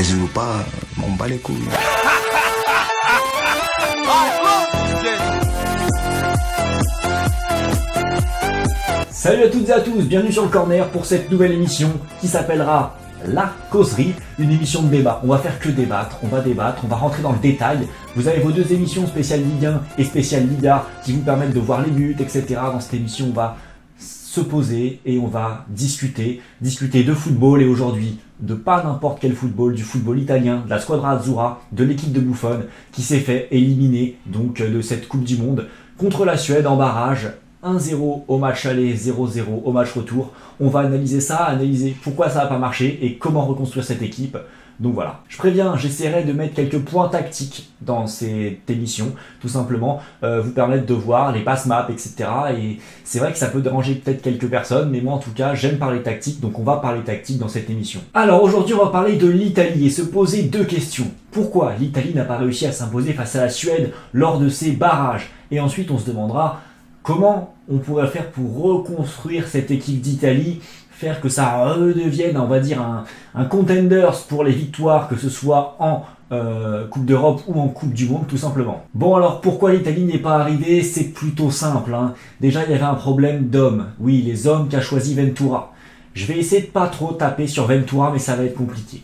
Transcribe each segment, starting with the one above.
joue pas, m'en bats les couilles. Salut à toutes et à tous, bienvenue sur le Corner pour cette nouvelle émission qui s'appellera La Causerie, une émission de débat. On va faire que débattre, on va rentrer dans le détail. Vous avez vos deux émissions spéciales Ligue 1 et spéciale Ligue 1 qui vous permettent de voir les buts, etc. Dans cette émission, on va se poser et on va discuter de football et aujourd'hui de pas n'importe quel football, du football italien, de la Squadra Azzurra, de l'équipe de Buffon qui s'est fait éliminer donc de cette Coupe du Monde contre la Suède en barrage. 1-0 au match aller, 0-0 au match retour. On va analyser ça, analyser pourquoi ça n'a pas marché et comment reconstruire cette équipe. Donc voilà, je préviens, j'essaierai de mettre quelques points tactiques dans cette émission, tout simplement, vous permettre de voir les pass maps, etc. Et c'est vrai que ça peut déranger peut-être quelques personnes, mais moi en tout cas, j'aime parler tactique, donc on va parler tactique dans cette émission. Alors aujourd'hui, on va parler de l'Italie et se poser deux questions. Pourquoi l'Italie n'a pas réussi à s'imposer face à la Suède lors de ses barrages? Et ensuite, on se demandera comment on pourrait faire pour reconstruire cette équipe d'Italie, faire que ça redevienne, on va dire, un contenders pour les victoires, que ce soit en Coupe d'Europe ou en Coupe du Monde, tout simplement. Bon alors, pourquoi l'Italie n'est pas arrivée? C'est plutôt simple, hein. Déjà, il y avait un problème d'hommes. Oui, les hommes qu'a choisi Ventura. Je vais essayer de pas trop taper sur Ventura, mais ça va être compliqué.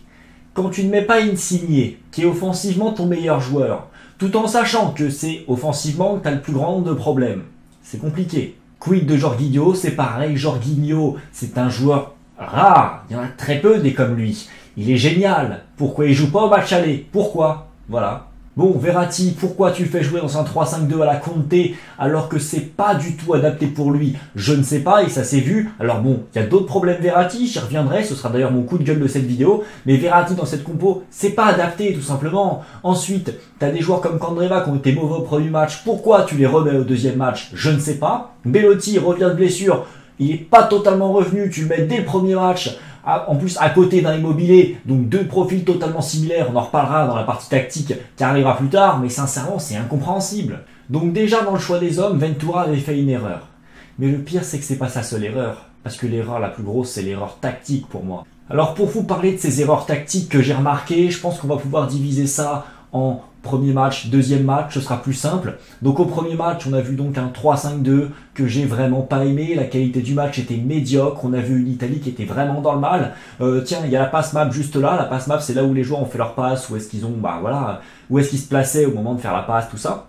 Quand tu ne mets pas Insigne, qui est offensivement ton meilleur joueur, tout en sachant que c'est offensivement que tu as le plus grand nombre de problèmes, c'est compliqué. Quid de Jorginho, c'est pareil, Jorginho, c'est un joueur rare, il y en a très peu des comme lui. Il est génial. Pourquoi il joue pas au match aller? Pourquoi? Voilà. Bon, Verratti, pourquoi tu le fais jouer dans un 3-5-2 à la Conte alors que c'est pas du tout adapté pour lui? Je ne sais pas et ça s'est vu. Alors bon, il y a d'autres problèmes Verratti, j'y reviendrai, ce sera d'ailleurs mon coup de gueule de cette vidéo, mais Verratti dans cette compo, c'est pas adapté tout simplement. Ensuite, t'as des joueurs comme Candreva qui ont été mauvais au premier match, pourquoi tu les remets au deuxième match? Je ne sais pas. Belotti revient de blessure, il est pas totalement revenu, tu le mets dès le premier match. En plus à côté d'un Immobilier, donc deux profils totalement similaires, on en reparlera dans la partie tactique qui arrivera plus tard, mais sincèrement c'est incompréhensible. Donc déjà dans le choix des hommes, Ventura avait fait une erreur. Mais le pire c'est que c'est pas sa seule erreur, parce que l'erreur la plus grosse c'est l'erreur tactique pour moi. Alors pour vous parler de ces erreurs tactiques que j'ai remarquées, je pense qu'on va pouvoir diviser ça en premier match, deuxième match, ce sera plus simple. Donc au premier match, on a vu donc un 3-5-2 que j'ai vraiment pas aimé. La qualité du match était médiocre. On a vu une Italie qui était vraiment dans le mal. Tiens, il y a la passe map juste là. La passe map, c'est là où les joueurs ont fait leur passe, où est-ce qu'ils ont, où est-ce qu'ils se plaçaient au moment de faire la passe, tout ça.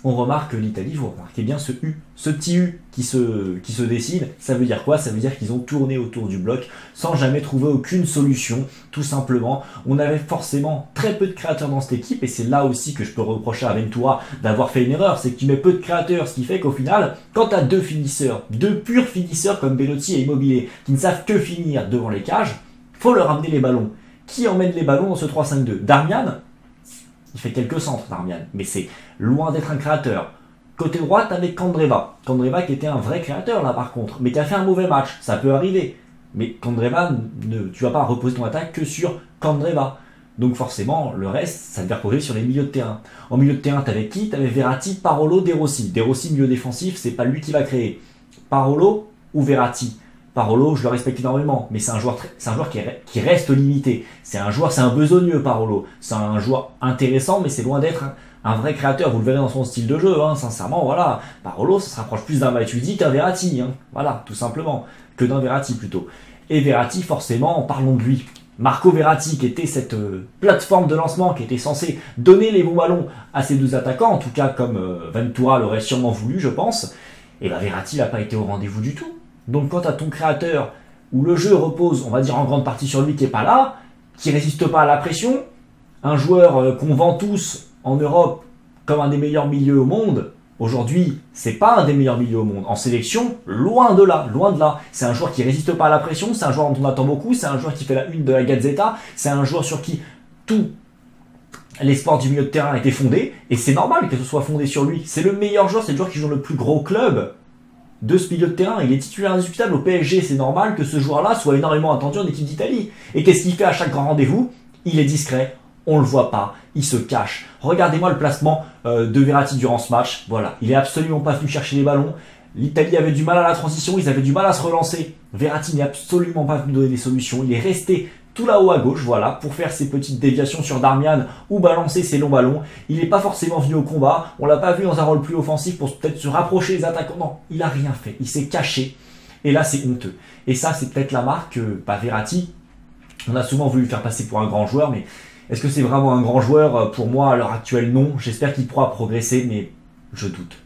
On remarque que l'Italie, vous remarquez bien ce U, ce petit U qui se dessine, ça veut dire quoi? Ça veut dire qu'ils ont tourné autour du bloc sans jamais trouver aucune solution, tout simplement. On avait forcément très peu de créateurs dans cette équipe et c'est là aussi que je peux reprocher à Ventura d'avoir fait une erreur, c'est que tu mets peu de créateurs, ce qui fait qu'au final, quand tu as deux finisseurs, deux purs finisseurs comme Belotti et Immobilier, qui ne savent que finir devant les cages, faut leur amener les ballons. Qui emmène les ballons dans ce 3-5-2? Darmian? Il fait quelques centres, Darmian, mais c'est loin d'être un créateur. Côté droit, avec Candreva. Candreva qui était un vrai créateur là par contre, mais qui a fait un mauvais match, ça peut arriver. Mais Candreva, tu vas pas reposer ton attaque que sur Candreva. Donc forcément, le reste, ça devait reposer sur les milieux de terrain. En milieu de terrain, t'avais qui? T'avais Verratti, Parolo, De Rossi. De Rossi, milieu défensif, c'est pas lui qui va créer. Parolo ou Verratti? Parolo, je le respecte énormément, mais c'est un joueur qui reste limité. C'est un besogneux, Parolo. C'est un joueur intéressant, mais c'est loin d'être un vrai créateur. Vous le verrez dans son style de jeu, hein, sincèrement, voilà. Parolo, ça se rapproche plus d'un Matuidi qu'un Verratti, hein, voilà, tout simplement. Que d'un Verratti, plutôt. Et Verratti, forcément, parlons de lui. Marco Verratti, qui était cette plateforme de lancement, qui était censée donner les bons ballons à ces deux attaquants, en tout cas comme Ventura l'aurait sûrement voulu, je pense, et Verratti n'a pas été au rendez-vous du tout. Donc quand tu as ton créateur, où le jeu repose, on va dire en grande partie sur lui qui n'est pas là, qui résiste pas à la pression, un joueur qu'on vend tous en Europe comme un des meilleurs milieux au monde, aujourd'hui, c'est pas un des meilleurs milieux au monde. En sélection, loin de là, loin de là. C'est un joueur qui résiste pas à la pression, c'est un joueur dont on attend beaucoup, c'est un joueur qui fait la une de la Gazzetta, c'est un joueur sur qui tout l'espoir du milieu de terrain a été fondé, et c'est normal que ce soit fondé sur lui. C'est le meilleur joueur, c'est le joueur qui joue dans le plus gros club de ce milieu de terrain. Il est titulaire indiscutable au PSG, c'est normal que ce joueur-là soit énormément attendu en équipe d'Italie. Et qu'est-ce qu'il fait à chaque grand rendez-vous? Il est discret, on le voit pas, il se cache. Regardez-moi le placement de Verratti durant ce match, voilà, il est absolument pas venu chercher les ballons. L'Italie avait du mal à la transition, ils avaient du mal à se relancer. Verratti n'est absolument pas venu donner des solutions, il est resté tout là-haut à gauche, voilà, pour faire ses petites déviations sur Darmian ou balancer ses longs ballons. Il n'est pas forcément venu au combat, on l'a pas vu dans un rôle plus offensif pour peut-être se rapprocher des attaquants. Non, il a rien fait, il s'est caché. Et là, c'est honteux. Et ça, c'est peut-être la marque Verratti. On a souvent voulu le faire passer pour un grand joueur, mais est-ce que c'est vraiment un grand joueur? Pour moi, à l'heure actuelle, non. J'espère qu'il pourra progresser, mais je doute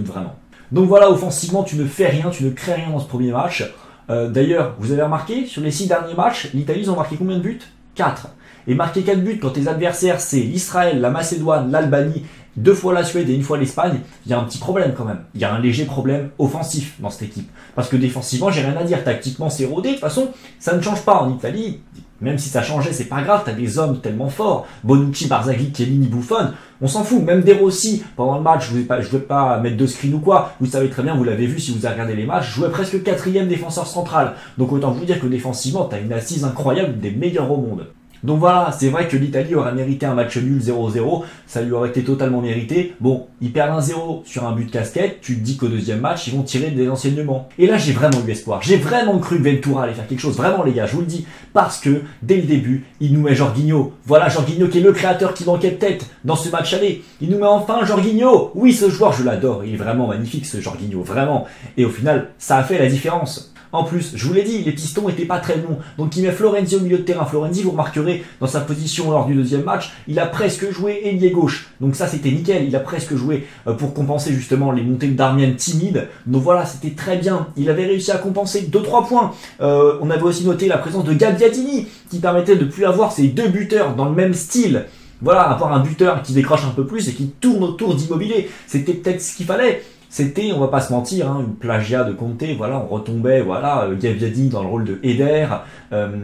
vraiment. Donc voilà, offensivement, tu ne fais rien, tu ne crées rien dans ce premier match. D'ailleurs, vous avez remarqué, sur les 6 derniers matchs, l'Italie, ils ont marqué combien de buts? 4. Et marquer 4 buts quand tes adversaires, c'est l'Israël, la Macédoine, l'Albanie, 2 fois la Suède et 1 fois l'Espagne, il y a un petit problème quand même. Il y a un léger problème offensif dans cette équipe. Parce que défensivement, j'ai rien à dire. Tactiquement, c'est rodé. De toute façon, ça ne change pas en Italie. Même si ça changeait, c'est pas grave. T'as des hommes tellement forts. Bonucci, Barzagli, Chiellini, Buffon. On s'en fout. Même De Rossi, pendant le match, je ne vais pas mettre de screen ou quoi. Vous savez très bien, vous l'avez vu si vous avez regardé les matchs, jouait presque 4e défenseur central. Donc autant vous dire que défensivement, t'as une assise incroyable, des meilleurs au monde. Donc voilà, c'est vrai que l'Italie aurait mérité un match nul 0-0, ça lui aurait été totalement mérité. Bon, ils perdent 1-0 sur un but de casquette, tu te dis qu'au deuxième match, ils vont tirer des enseignements. Et là, j'ai vraiment eu espoir, j'ai vraiment cru que Ventura allait faire quelque chose, vraiment les gars, je vous le dis, parce que, dès le début, il nous met Jorginho. Voilà, Jorginho qui est le créateur qui manquait de tête dans ce match aller. Il nous met enfin Jorginho. Oui, ce joueur, je l'adore, il est vraiment magnifique ce Jorginho, vraiment. Et au final, ça a fait la différence. En plus, je vous l'ai dit, les pistons étaient pas très bons. Donc il met Florenzi au milieu de terrain. Florenzi, vous remarquerez, dans sa position lors du deuxième match, il a presque joué ailier gauche. Donc ça, c'était nickel. Il a presque joué pour compenser justement les montées de Darmian timides. Donc voilà, c'était très bien. Il avait réussi à compenser 2-3 points. On avait aussi noté la présence de Gabbiadini, qui permettait de plus avoir ces 2 buteurs dans le même style. Voilà, avoir un buteur qui décroche un peu plus et qui tourne autour d'Immobilier. C'était peut-être ce qu'il fallait. C'était, on va pas se mentir, hein, une plagiat de Conte, voilà, on retombait, voilà, Gabbiadini dans le rôle de Eder,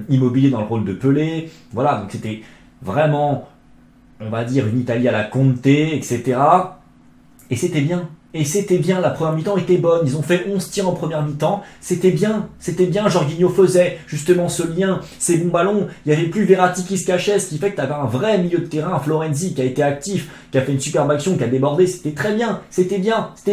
Immobilier dans le rôle de Pelé, voilà, donc c'était vraiment, on va dire, une Italie à la Conte, etc. Et c'était bien. Et c'était bien, la première mi-temps était bonne, ils ont fait 11 tirs en première mi-temps, c'était bien, Jorginho faisait justement ce lien, ces bons ballons, il n'y avait plus Verratti qui se cachait, ce qui fait que tu avais un vrai milieu de terrain, Florenzi qui a été actif, qui a fait une superbe action, qui a débordé, c'était très bien, c'était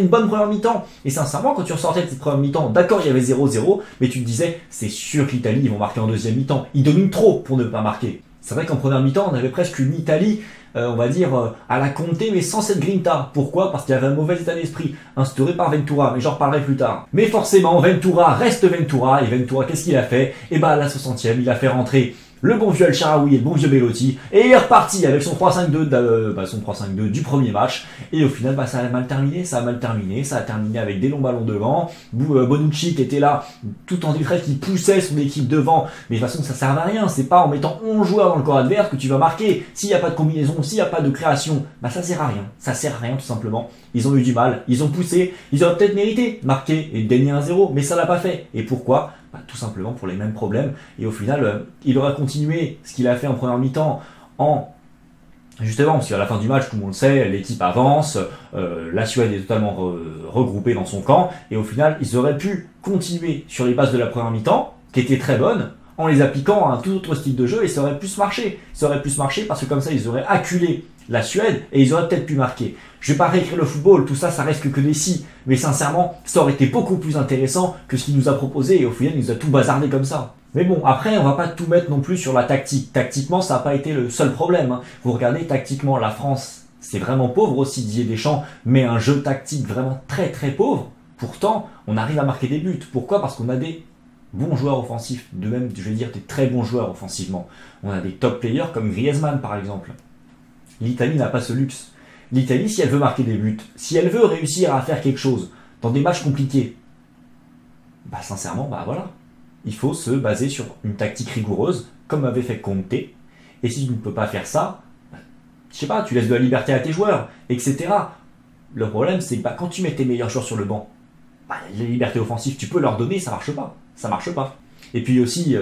une bonne première mi-temps. Et sincèrement, quand tu ressortais de cette première mi-temps, d'accord, il y avait 0-0, mais tu te disais, c'est sûr que l'Italie, ils vont marquer en deuxième mi-temps, ils dominent trop pour ne pas marquer. C'est vrai qu'en première mi-temps, on avait presque une Italie, on va dire, à la Conte, mais sans cette grinta. Pourquoi? Parce qu'il y avait un mauvais état d'esprit, instauré par Ventura, mais j'en reparlerai plus tard. Mais forcément, Ventura reste Ventura, et Ventura, qu'est-ce qu'il a fait? Et bah, à la 60e, il a fait rentrer le bon vieux El Shaarawy et le bon vieux Belotti, et il est reparti avec son 3-5-2 du premier match, et au final, bah, ça a mal terminé, ça a terminé avec des longs ballons devant, Bonucci qui était là, tout en détresse, qui poussait son équipe devant, mais de toute façon, ça sert à rien, c'est pas en mettant 11 joueurs dans le corps adverse que tu vas marquer. S'il n'y a pas de combinaison, s'il n'y a pas de création, bah, ça sert à rien, tout simplement. Ils ont eu du mal, ils ont poussé, ils auraient peut-être mérité de marquer et de gagner 1-0, mais ça l'a pas fait. Et pourquoi? Bah, tout simplement pour les mêmes problèmes. Et au final, il aura continué ce qu'il a fait en première mi-temps justement, parce qu'à la fin du match, tout le monde le sait, l'équipe avance, la Suède est totalement regroupée dans son camp, et au final, ils auraient pu continuer sur les bases de la première mi-temps, qui était très bonne, en les appliquant à un tout autre style de jeu, et ça aurait pu se marcher. Ça aurait pu se marcher parce que comme ça, ils auraient acculé la Suède et ils auraient peut-être pu marquer. Je vais pas réécrire le football, tout ça, ça reste que des si. Mais sincèrement, ça aurait été beaucoup plus intéressant que ce qu'il nous a proposé et au final, il nous a tout bazardé comme ça. Mais bon, après, on va pas tout mettre non plus sur la tactique. Tactiquement, ça n'a pas été le seul problème, hein. Vous regardez, tactiquement, la France, c'est vraiment pauvre aussi, Didier Deschamps, mais un jeu tactique vraiment très très pauvre. Pourtant, on arrive à marquer des buts. Pourquoi? Parce qu'on a des bons joueurs offensifs, de même, je vais dire, des très bons joueurs offensivement. On a des top players comme Griezmann, par exemple. L'Italie n'a pas ce luxe. L'Italie, si elle veut marquer des buts, si elle veut réussir à faire quelque chose dans des matchs compliqués, bah sincèrement, bah voilà. Il faut se baser sur une tactique rigoureuse, comme avait fait Conte. Et si tu ne peux pas faire ça, bah, je sais pas, tu laisses de la liberté à tes joueurs, etc. Le problème, c'est que bah, quand tu mets tes meilleurs joueurs sur le banc, bah, les libertés offensives, tu peux leur donner, ça marche pas. Ça marche pas. Et puis aussi,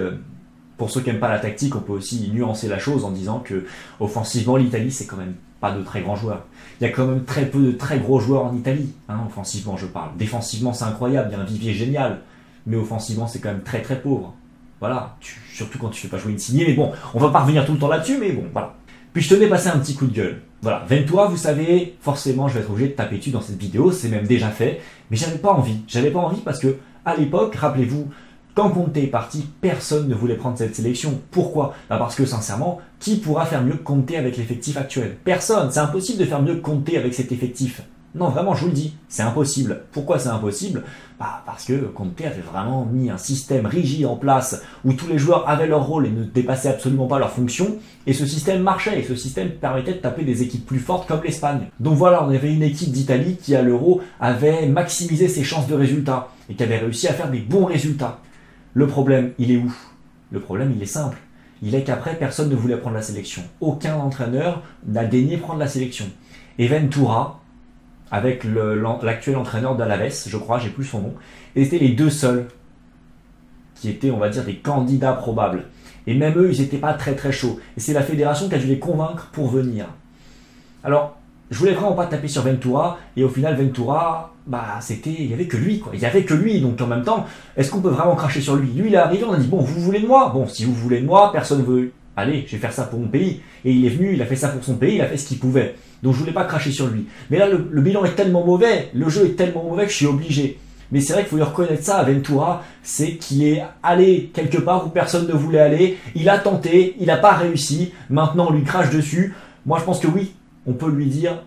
pour ceux qui n'aiment pas la tactique, on peut aussi nuancer la chose en disant que offensivement, l'Italie, c'est quand même pas de très grands joueurs. Il y a quand même très peu de très gros joueurs en Italie, hein, offensivement je parle. Défensivement, c'est incroyable, il y a un vivier génial. Mais offensivement, c'est quand même très très pauvre. Voilà, surtout quand tu fais pas jouer Insigne. Mais bon, on va pas revenir tout le temps là-dessus, mais bon, voilà. Puis je tenais à passer un petit coup de gueule. Voilà, Ventura, vous savez, forcément, je vais être obligé de taper dessus dans cette vidéo, c'est même déjà fait. Mais j'avais pas envie. J'avais pas envie parce que, à l'époque, rappelez-vous, Quand Conte est parti, personne ne voulait prendre cette sélection. Pourquoi? Parce que sincèrement, qui pourra faire mieux que Conte avec l'effectif actuel? Personne. C'est impossible de faire mieux que Conte avec cet effectif. Non, vraiment, je vous le dis, c'est impossible. Pourquoi c'est impossible? Parce que Conte avait vraiment mis un système rigide en place où tous les joueurs avaient leur rôle et ne dépassaient absolument pas leur fonction. Et ce système marchait, et ce système permettait de taper des équipes plus fortes comme l'Espagne. Donc voilà, on avait une équipe d'Italie qui, à l'Euro, avait maximisé ses chances de résultats et qui avait réussi à faire des bons résultats. Le problème, il est où? Le problème, il est simple. Il est qu'après, personne ne voulait prendre la sélection. Aucun entraîneur n'a daigné prendre la sélection. Et Ventura, avec l'actuel entraîneur d'Alaves, je crois, j'ai plus son nom, étaient les deux seuls qui étaient, on va dire, des candidats probables. Et même eux, ils n'étaient pas très très chauds. Et c'est la fédération qui a dû les convaincre pour venir. Alors, je voulais vraiment pas taper sur Ventura, et au final, Ventura, il y avait que lui, quoi. Il y avait que lui, donc en même temps, est-ce qu'on peut vraiment cracher sur lui? Lui, il est arrivé, on a dit, bon, vous voulez de moi? Bon, si vous voulez de moi, personne veut. Allez, je vais faire ça pour mon pays. Et il est venu, il a fait ça pour son pays, il a fait ce qu'il pouvait. Donc je voulais pas cracher sur lui. Mais là, le bilan est tellement mauvais, le jeu est tellement mauvais que je suis obligé. Mais c'est vrai qu'il faut lui reconnaître ça à Ventura, c'est qu'il est allé quelque part où personne ne voulait aller. Il a tenté, il n'a pas réussi. Maintenant, on lui crache dessus. Moi, je pense que oui, on peut lui dire,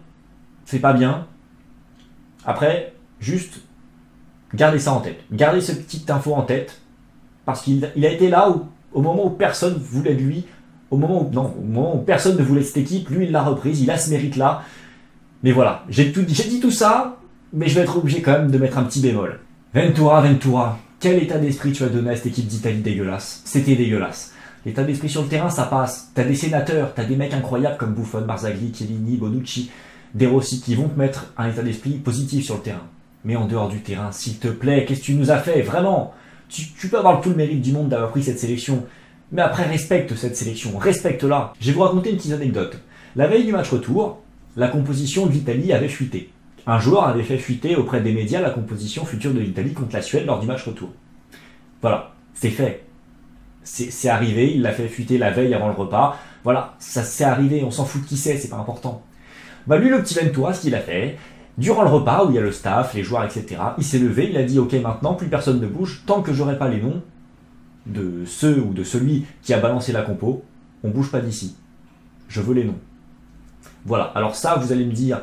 c'est pas bien. Après, juste, gardez ça en tête. Gardez cette petite info en tête. Parce qu'il a été là au moment où personne voulait de lui. Au moment où personne ne voulait de cette équipe, lui, il l'a reprise. Il a ce mérite-là. Mais voilà, j'ai dit tout ça, mais je vais être obligé quand même de mettre un petit bémol. Ventura, quel état d'esprit tu as donné à cette équipe d'Italie dégueulasse? C'était dégueulasse. L'état d'esprit sur le terrain, ça passe. T'as des sénateurs, t'as des mecs incroyables comme Buffon, Barzagli, Chiellini, Bonucci, De Rossi qui vont te mettre un état d'esprit positif sur le terrain. Mais en dehors du terrain, s'il te plaît, qu'est-ce que tu nous as fait? Vraiment, tu peux avoir tout le mérite du monde d'avoir pris cette sélection. Mais après, respecte cette sélection, respecte-la. Je vais vous raconter une petite anecdote. La veille du match retour, la composition de l'Italie avait fuité. Un joueur avait fait fuiter auprès des médias la composition future de l'Italie contre la Suède lors du match retour. Voilà, c'est fait. C'est arrivé, il l'a fait fuiter la veille avant le repas. Voilà, ça c'est arrivé, on s'en fout de qui c'est pas important. Lui, le petit Ventura, ce qu'il a fait, durant le repas où il y a le staff, les joueurs, etc., il s'est levé, il a dit « Ok, maintenant, plus personne ne bouge, tant que j'aurai pas les noms de ceux ou de celui qui a balancé la compo, on bouge pas d'ici. Je veux les noms. » Voilà, alors ça, vous allez me dire,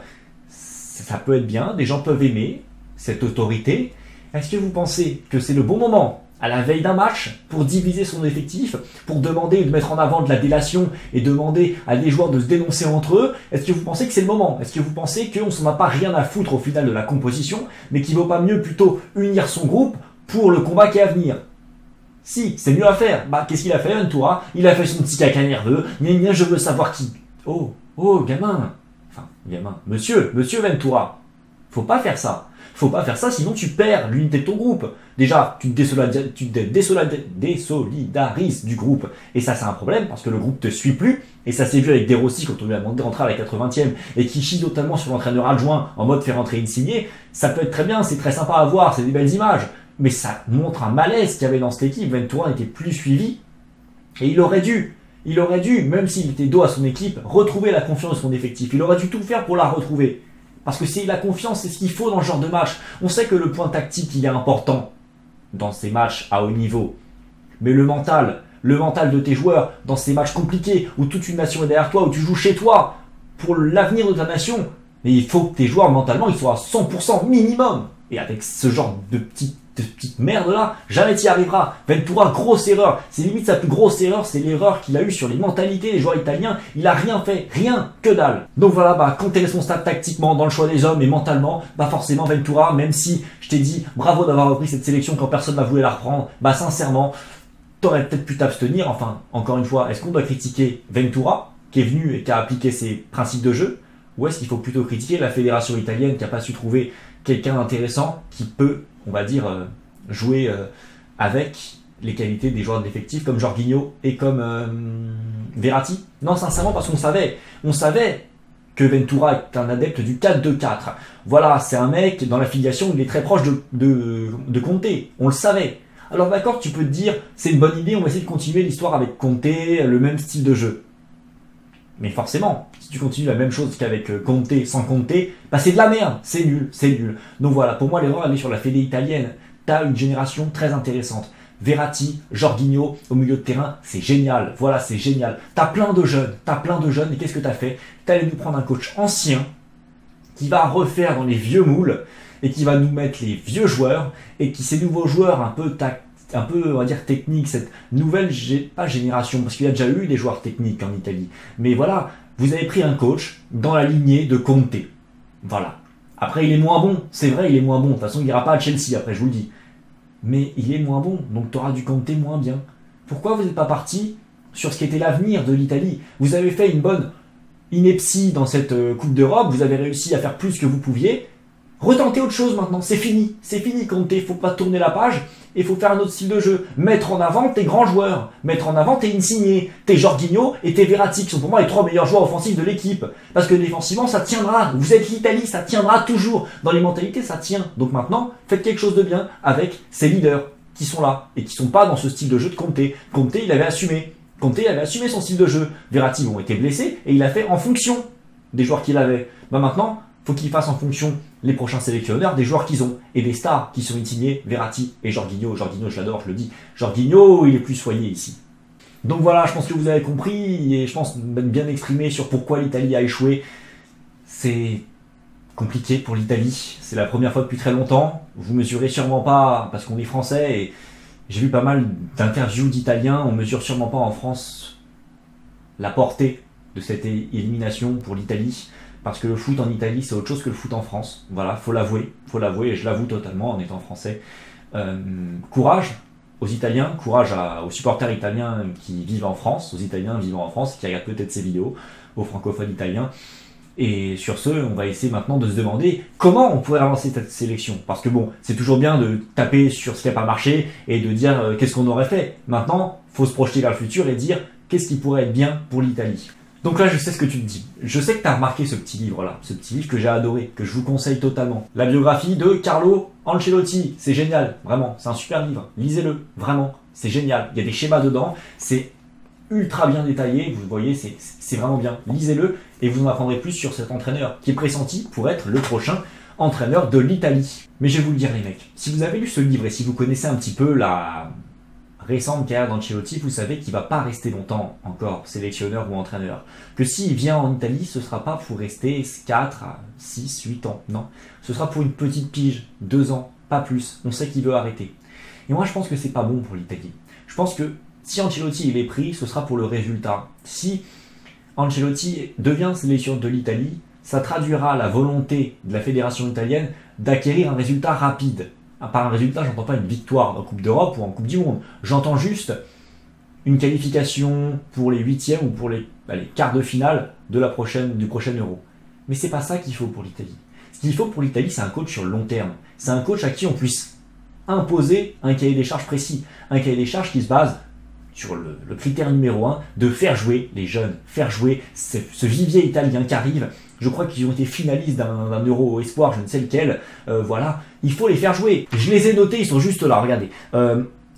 ça peut être bien, des gens peuvent aimer cette autorité. Est-ce que vous pensez que c'est le bon moment, à la veille d'un match, pour diviser son effectif, pour demander de mettre en avant de la délation et demander à des joueurs de se dénoncer entre eux? Est-ce que vous pensez que c'est le moment? Est-ce que vous pensez qu'on s'en a pas rien à foutre au final de la composition, mais qu'il vaut pas mieux plutôt unir son groupe pour le combat qui est à venir? Si, c'est mieux à faire. Qu'est-ce qu'il a fait, Ventura? Il a fait son petit caca nerveux. Gna, je veux savoir qui. Oh, gamin. Enfin, gamin. Monsieur Ventura. Faut pas faire ça. Faut pas faire ça, sinon tu perds l'unité de ton groupe. Déjà, tu te désolidarises du groupe. Et ça, c'est un problème, parce que le groupe te suit plus. Et ça s'est vu avec De Rossi, quand on lui a demandé de rentrer à la 80e, et qui chie totalement sur l'entraîneur adjoint, en mode faire rentrer Insigne. Ça peut être très bien, c'est très sympa à voir, c'est des belles images. Mais ça montre un malaise qu'il y avait dans cette équipe. Ventura n'était plus suivi. Et il aurait dû, même s'il était dos à son équipe, retrouver la confiance de son effectif. Il aurait dû tout faire pour la retrouver. Parce que c'est la confiance, c'est ce qu'il faut dans ce genre de match. On sait que le point tactique, il est important dans ces matchs à haut niveau. Mais le mental de tes joueurs, dans ces matchs compliqués, où toute une nation est derrière toi, où tu joues chez toi, pour l'avenir de ta nation, mais il faut que tes joueurs, mentalement, ils soient à 100% minimum. Et avec ce genre de petite merde là, jamais t'y arriveras. Ventura, grosse erreur. C'est limite sa plus grosse erreur, c'est l'erreur qu'il a eue sur les mentalités des joueurs italiens. Il a rien fait, rien, que dalle. Donc voilà, quand t'es responsable tactiquement dans le choix des hommes et mentalement, forcément Ventura, même si je t'ai dit bravo d'avoir repris cette sélection quand personne n'a voulu la reprendre, sincèrement, t'aurais peut-être pu t'abstenir. Enfin, encore une fois, est-ce qu'on doit critiquer Ventura, qui est venu et qui a appliqué ses principes de jeu, ou est-ce qu'il faut plutôt critiquer la fédération italienne qui n'a pas su trouver quelqu'un d'intéressant qui peut, on va dire, jouer avec les qualités des joueurs de l'effectif comme Jorginho et comme Verratti? Non, sincèrement, parce qu'on savait que Ventura est un adepte du 4-2-4. Voilà, c'est un mec, dans la filiation, il est très proche de Conte. On le savait. Alors d'accord, tu peux te dire, c'est une bonne idée, on va essayer de continuer l'histoire avec Conte, le même style de jeu. Mais forcément, si tu continues la même chose qu'avec Conte, sans Conte, c'est de la merde, c'est nul. Donc voilà, pour moi l'erreur elle est sur la fédé italienne. T'as une génération très intéressante. Verratti, Jorginho au milieu de terrain, c'est génial. Voilà, c'est génial. T'as plein de jeunes, et qu'est-ce que t'as fait? T'as allé nous prendre un coach ancien qui va refaire dans les vieux moules et qui va nous mettre les vieux joueurs et qui ces nouveaux joueurs un peu on va dire techniques, cette nouvelle pas génération, parce qu'il y a déjà eu des joueurs techniques en Italie. Mais voilà, vous avez pris un coach dans la lignée de Conte. Voilà. Après, il est moins bon. C'est vrai, il est moins bon. De toute façon, il n'ira pas à Chelsea, après, je vous le dis. Mais il est moins bon, donc tu auras du Conte moins bien. Pourquoi vous n'êtes pas parti sur ce qui était l'avenir de l'Italie? Vous avez fait une bonne ineptie dans cette Coupe d'Europe, vous avez réussi à faire plus que vous pouviez. Retentez autre chose maintenant, c'est fini Conte, faut pas tourner la page, et faut faire un autre style de jeu. Mettre en avant tes grands joueurs, mettre en avant tes Insigne, tes Jorginho et tes Verratti, qui sont pour moi les 3 meilleurs joueurs offensifs de l'équipe. Parce que défensivement, ça tiendra. Vous êtes l'Italie, ça tiendra toujours. Dans les mentalités, ça tient. Donc maintenant, faites quelque chose de bien avec ces leaders qui sont là, et qui sont pas dans ce style de jeu de Conte. Conte, il avait assumé. Conte avait assumé son style de jeu. Verratti, bon, était blessé, et il a fait en fonction des joueurs qu'il avait. Maintenant, faut qu'ils fassent en fonction les prochains sélectionneurs des joueurs qu'ils ont et des stars qui sont Insigne, Verratti et Jorginho. Jorginho, je l'adore, je le dis. Jorginho, il est plus soigné ici. Donc voilà, je pense que vous avez compris et je pense bien exprimé sur pourquoi l'Italie a échoué. C'est compliqué pour l'Italie. C'est la première fois depuis très longtemps. Vous mesurez sûrement pas, parce qu'on est français et j'ai vu pas mal d'interviews d'Italiens, on mesure sûrement pas en France la portée de cette élimination pour l'Italie. Parce que le foot en Italie, c'est autre chose que le foot en France. Voilà, faut l'avouer, et je l'avoue totalement en étant français. Courage aux Italiens, courage aux supporters italiens qui vivent en France, aux Italiens vivant en France, qui regardent peut-être ces vidéos, aux francophones italiens. Et sur ce, on va essayer maintenant de se demander comment on pourrait avancer cette sélection. Parce que bon, c'est toujours bien de taper sur ce qui n'a pas marché et de dire qu'est-ce qu'on aurait fait. Maintenant, faut se projeter vers le futur et dire qu'est-ce qui pourrait être bien pour l'Italie. Donc là, je sais ce que tu te dis. Je sais que tu as remarqué ce petit livre-là, ce petit livre que j'ai adoré, que je vous conseille totalement. La biographie de Carlo Ancelotti, c'est génial, vraiment, c'est un super livre. Lisez-le, vraiment, c'est génial. Il y a des schémas dedans, c'est ultra bien détaillé, vous voyez, c'est vraiment bien. Lisez-le et vous en apprendrez plus sur cet entraîneur qui est pressenti pour être le prochain entraîneur de l'Italie. Mais je vais vous le dire les mecs, si vous avez lu ce livre et si vous connaissez un petit peu la récente carrière d'Ancelotti, vous savez qu'il ne va pas rester longtemps encore sélectionneur ou entraîneur. Que s'il vient en Italie, ce ne sera pas pour rester 4 à 6, 8 ans. Non, ce sera pour une petite pige, 2 ans, pas plus. On sait qu'il veut arrêter. Et moi, je pense que c'est pas bon pour l'Italie. Je pense que si Ancelotti il est pris, ce sera pour le résultat. Si Ancelotti devient sélectionneur de l'Italie, ça traduira la volonté de la fédération italienne d'acquérir un résultat rapide. Par un résultat, j'entends pas une victoire en Coupe d'Europe ou en Coupe du Monde. J'entends juste une qualification pour les 8e ou pour les quarts de finale du prochain Euro. Mais c'est pas ça qu'il faut pour l'Italie. Ce qu'il faut pour l'Italie, c'est un coach sur le long terme. C'est un coach à qui on puisse imposer un cahier des charges précis. Un cahier des charges qui se base sur le critère numéro 1 de faire jouer les jeunes, faire jouer ce vivier italien qui arrive. Je crois qu'ils ont été finalistes d'un Euro Espoir, je ne sais lequel. Voilà, il faut les faire jouer. Je les ai notés, ils sont juste là, regardez.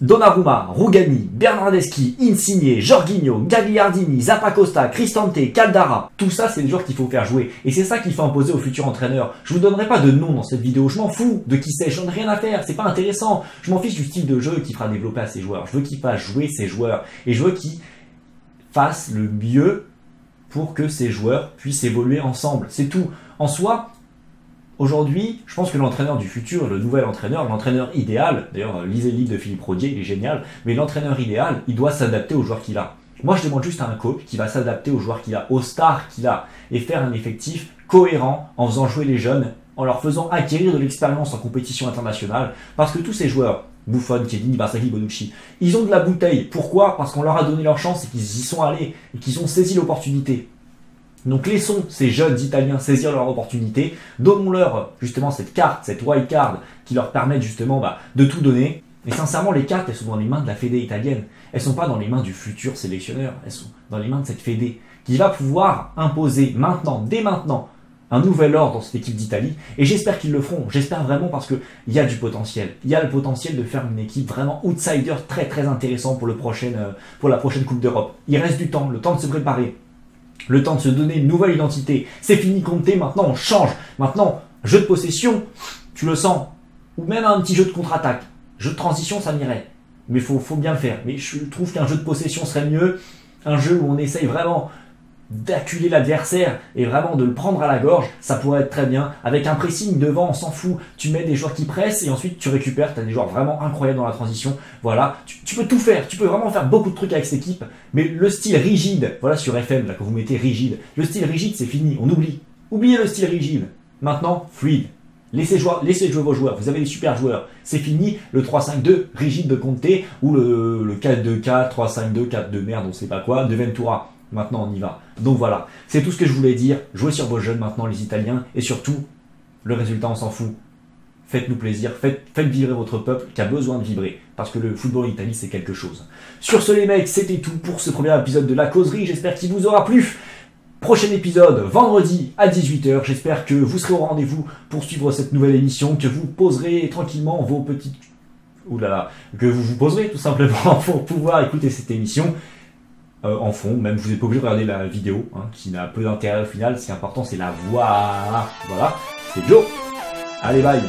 Donnarumma, Rugani, Bernardeschi, Insigne, Jorginho, Gagliardini, Zappacosta, Cristante, Caldara. Tout ça, c'est des joueurs qu'il faut faire jouer. Et c'est ça qu'il faut imposer aux futurs entraîneurs. Je vous donnerai pas de nom dans cette vidéo. Je m'en fous de qui c'est. J'en ai rien à faire. C'est pas intéressant. Je m'en fiche du style de jeu qui fera développer à ces joueurs. Je veux qu'ils fassent jouer ces joueurs. Et je veux qu'ils fassent le mieux pour que ces joueurs puissent évoluer ensemble. C'est tout. En soi, aujourd'hui, je pense que l'entraîneur du futur, le nouvel entraîneur, l'entraîneur idéal, d'ailleurs, lisez le livre de Philippe Rodier, il est génial, mais l'entraîneur idéal, il doit s'adapter aux joueurs qu'il a. Moi, je demande juste à un coach qui va s'adapter aux joueurs qu'il a, aux stars qu'il a, et faire un effectif cohérent en faisant jouer les jeunes, en leur faisant acquérir de l'expérience en compétition internationale, parce que tous ces joueurs, Buffon, Chiellini, Barzagli, Bonucci, ils ont de la bouteille. Pourquoi? Parce qu'on leur a donné leur chance et qu'ils y sont allés, et qu'ils ont saisi l'opportunité. Donc laissons ces jeunes Italiens saisir leur opportunité, donnons-leur justement cette carte, cette wild card qui leur permet justement de tout donner. Et sincèrement, les cartes, elles sont dans les mains de la fédé italienne. Elles sont pas dans les mains du futur sélectionneur, elles sont dans les mains de cette fédé qui va pouvoir imposer maintenant, dès maintenant, un nouvel ordre dans cette équipe d'Italie. Et j'espère qu'ils le feront, j'espère vraiment parce qu'il y a du potentiel. Il y a le potentiel de faire une équipe vraiment outsider très très intéressant pour la prochaine Coupe d'Europe. Il reste du temps, le temps de se préparer. Le temps de se donner une nouvelle identité. C'est fini Conte, maintenant on change. Maintenant, jeu de possession, tu le sens. Ou même un petit jeu de contre-attaque. Jeu de transition, ça m'irait. mais faut bien le faire. Mais je trouve qu'un jeu de possession serait mieux, un jeu où on essaye vraiment d'acculer l'adversaire et vraiment de le prendre à la gorge, ça pourrait être très bien. Avec un pressing devant, on s'en fout. Tu mets des joueurs qui pressent et ensuite tu récupères. Tu as des joueurs vraiment incroyables dans la transition. Voilà, tu peux tout faire. Tu peux vraiment faire beaucoup de trucs avec cette équipe. Mais le style rigide, voilà sur FM, là, quand vous mettez rigide, le style rigide, c'est fini. On oublie. Oubliez le style rigide. Maintenant, fluide. Laissez jouer vos joueurs. Vous avez des super joueurs. C'est fini le 3-5-2 rigide de Conte ou le 4-2-4, 3-5-2, 4-2 merde, on sait pas quoi, de Ventura. Maintenant, on y va. Donc voilà, c'est tout ce que je voulais dire. Jouez sur vos jeunes maintenant, les Italiens. Et surtout, le résultat, on s'en fout. Faites-nous plaisir. Faites vibrer votre peuple qui a besoin de vibrer. Parce que le football en Italie, c'est quelque chose. Sur ce, les mecs, c'était tout pour ce premier épisode de La Causerie. J'espère qu'il vous aura plu. Prochain épisode, vendredi à 18h. J'espère que vous serez au rendez-vous pour suivre cette nouvelle émission, que vous poserez tranquillement vos petites... Oulala, que vous vous poserez tout simplement pour pouvoir écouter cette émission. En fond, même vous n'êtes pas obligé de regarder la vidéo, hein, qui n'a peu d'intérêt au final, ce qui est important c'est la voix. Voilà, c'est Joe. Allez, bye.